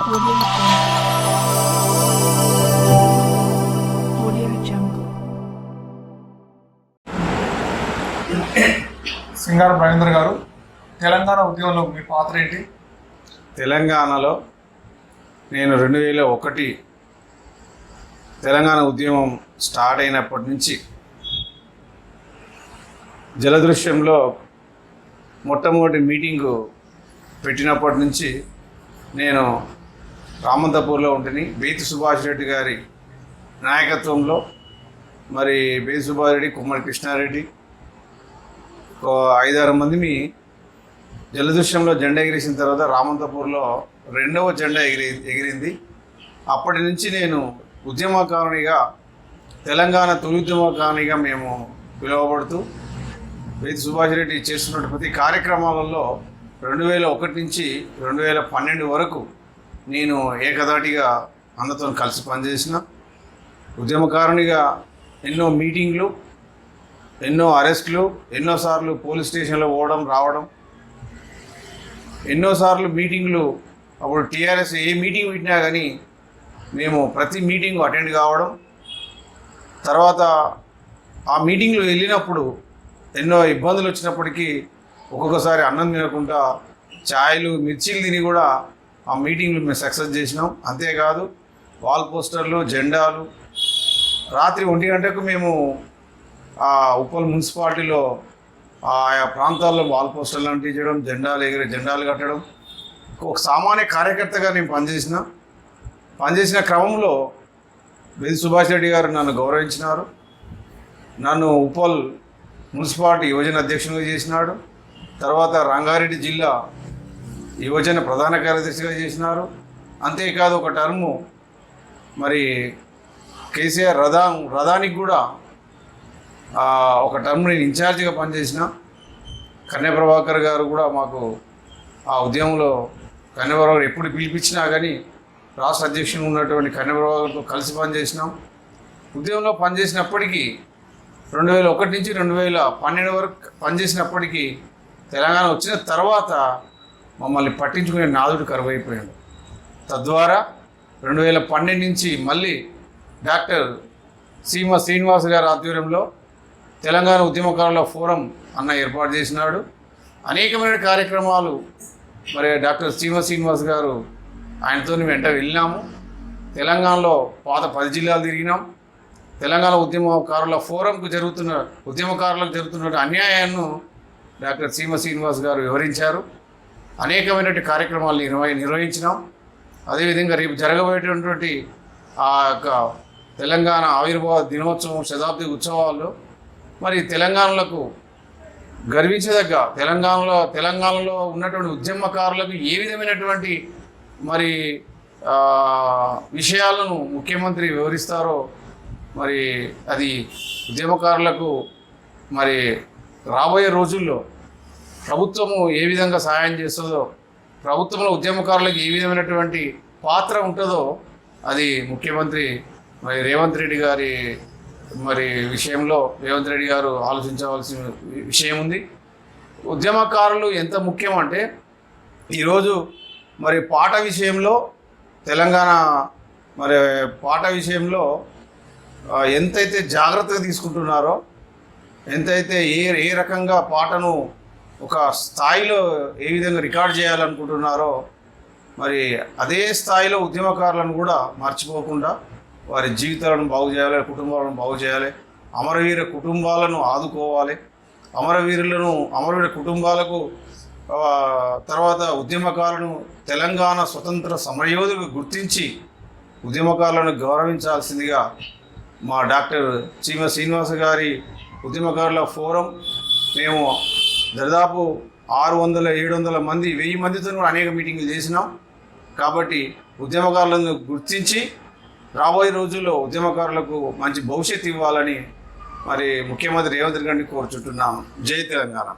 Audio Jungle. సింగారం రవీంద్ర గారు, తెలంగాణ ఉద్యమంలో మీ పాత్ర ఏంటి? తెలంగాణలో నేను 2001 తెలంగాణ ఉద్యమం స్టార్ట్ అయినప్పటి నుంచి జలదృశ్యంలో మొట్టమొదటి మీటింగు పెట్టినప్పటి నుంచి నేను రామంతపూర్లో ఉంటుని బేతి సుభాష్ రెడ్డి గారి నాయకత్వంలో మరి బేతి సుభాష్ రెడ్డి, కుమ్మడి కృష్ణారెడ్డి, 5-6 మందిని జలదృశ్యంలో జెండా ఎగిరేసిన తర్వాత రామంతపూర్లో 2వ జెండా ఎగిరింది. అప్పటి నుంచి నేను ఉద్యమకారునిగా, తెలంగాణ తొలి ఉద్యమకారునిగా మేము పిలువబడుతూ బేతి సుభాష్ రెడ్డి చేస్తున్న ప్రతి కార్యక్రమాలలో 2001 నుంచి 2012 వరకు నేను ఏకదాటిగా అన్నతో కలిసి పనిచేసిన ఉద్యమకారునిగా ఎన్నో మీటింగ్లు, ఎన్నో అరెస్టులు, ఎన్నోసార్లు పోలీస్ స్టేషన్లో పోవడం రావడం, ఎన్నోసార్లు మీటింగ్లు. అప్పుడు టీఆర్ఎస్ ఏ మీటింగ్ పెట్టినా కానీ మేము ప్రతి మీటింగ్ అటెండ్ కావడం, తర్వాత ఆ మీటింగ్లో వెళ్ళినప్పుడు ఎన్నో ఇబ్బందులు వచ్చినప్పటికీ ఒక్కొక్కసారి అన్నం తినకుండా ఛాయలు, మిర్చీలు తిని కూడా ఆ మీటింగ్లు మేము సక్సెస్ చేసినాం. అంతేకాదు వాల్ పోస్టర్లు, జెండాలు, రాత్రి 1 గంటకు మేము ఆ ఉప్పల్ మున్సిపాలిటీలో ఆయా ప్రాంతాల్లో వాల్ పోస్టర్లు అంటించడం, జెండాలు కట్టడం. ఒక సామాన్య కార్యకర్తగా నేను పనిచేసిన క్రమంలో బేతి సుభాష్ రెడ్డి గారు నన్ను గౌరవించినారు. నన్ను ఉప్పల్ మున్సిపాలిటీ యువజన అధ్యక్షునిగా చేసినాడు. తర్వాత రంగారెడ్డి జిల్లా యువజన ప్రధాన కార్యదర్శిగా చేసినారు. అంతేకాదు ఒక టర్ము మరి కేసీఆర్ రథానికి కూడా ఒక టర్మ్ నేను ఇన్ఛార్జిగా పనిచేసిన. కన్య ప్రభాకర్ గారు కూడా మాకు ఆ ఉద్యమంలో, కన్య ప్రభాకర్ ఎప్పుడు పిలిపించినా కానీ రాష్ట్ర అధ్యక్షుడు ఉన్నటువంటి కన్య ప్రభాకర్తో కలిసి పనిచేసినాం. ఉద్యమంలో పనిచేసినప్పటికీ 2001 నుంచి 2012 వరకు పనిచేసినప్పటికీ తెలంగాణ వచ్చిన తర్వాత మమ్మల్ని పట్టించుకునే నాదుడు కరువైపోయాడు. తద్వారా 2012 నుంచి మళ్ళీ డాక్టర్ సీమ శ్రీనివాస్ గారి ఆధ్వర్యంలో తెలంగాణ ఉద్యమకారుల ఫోరం అన్న ఏర్పాటు చేసినాడు. అనేకమైన కార్యక్రమాలు మరి డాక్టర్ సీమ శ్రీనివాస్ గారు ఆయనతో వెంట వెళ్ళినాము. తెలంగాణలో పాత 10 జిల్లాలు తిరిగినాం. తెలంగాణ ఉద్యమకారులకు జరుగుతున్న అన్యాయాన్ని డాక్టర్ సీమ శ్రీనివాస్ గారు వివరించారు. అనేకమైనటువంటి కార్యక్రమాలు నిర్వహించినాం. అదేవిధంగా రేపు జరగబోయేటటువంటి ఆ యొక్క తెలంగాణ ఆవిర్భావ దినోత్సవం, శతాబ్ది ఉత్సవాల్లో మరి తెలంగాణలకు గర్వించదగ్గ తెలంగాణలో ఉన్నటువంటి ఉద్యమకారులకు ఏ విధమైనటువంటి మరి విషయాలను ముఖ్యమంత్రి వివరిస్తారో మరి అది ఉద్యమకారులకు మరి రాబోయే రోజుల్లో ప్రభుత్వము ఏ విధంగా సహాయం చేస్తుందో, ప్రభుత్వంలో ఉద్యమకారులకు ఏ విధమైనటువంటి పాత్ర ఉంటుందో అది ముఖ్యమంత్రి మరి రేవంత్ రెడ్డి గారి విషయంలో రేవంత్ రెడ్డి గారు ఆలోచించవలసిన విషయం ఉంది. ఉద్యమకారులు ఎంత ముఖ్యం అంటే ఈరోజు మరి పాట విషయంలో తెలంగాణ పాట విషయంలో ఎంతైతే జాగ్రత్తగా తీసుకుంటున్నారో, ఎంతైతే ఏ రకంగా పాటను ఒక స్థాయిలో ఏ విధంగా రికార్డ్ చేయాలనుకుంటున్నారో మరి అదే స్థాయిలో ఉద్యమకారులను కూడా మర్చిపోకుండా వారి జీవితాలను బాగు చేయాలి, కుటుంబాలను బాగు చేయాలి, అమరవీర కుటుంబాలను ఆదుకోవాలి, అమరవీర కుటుంబాలకు తర్వాత ఉద్యమకారులను తెలంగాణ స్వతంత్ర సమరయోధులకు గుర్తించి ఉద్యమకారులను గౌరవించాల్సిందిగా మా డాక్టర్ సీమ శ్రీనివాస గారి ఉద్యమకారుల ఫోరం మేము దాదాపు 600-700 మంది, 1000 మందితో కూడా అనేక మీటింగులు చేసినాం. కాబట్టి ఉద్యమకారులను గుర్తించి రాబోయే రోజుల్లో ఉద్యమకారులకు మంచి భవిష్యత్తు ఇవ్వాలని మరి ముఖ్యమంత్రి రేవంత్ రెడ్డి గారిని కోరుచుంటున్నాము. జై తెలంగాణ.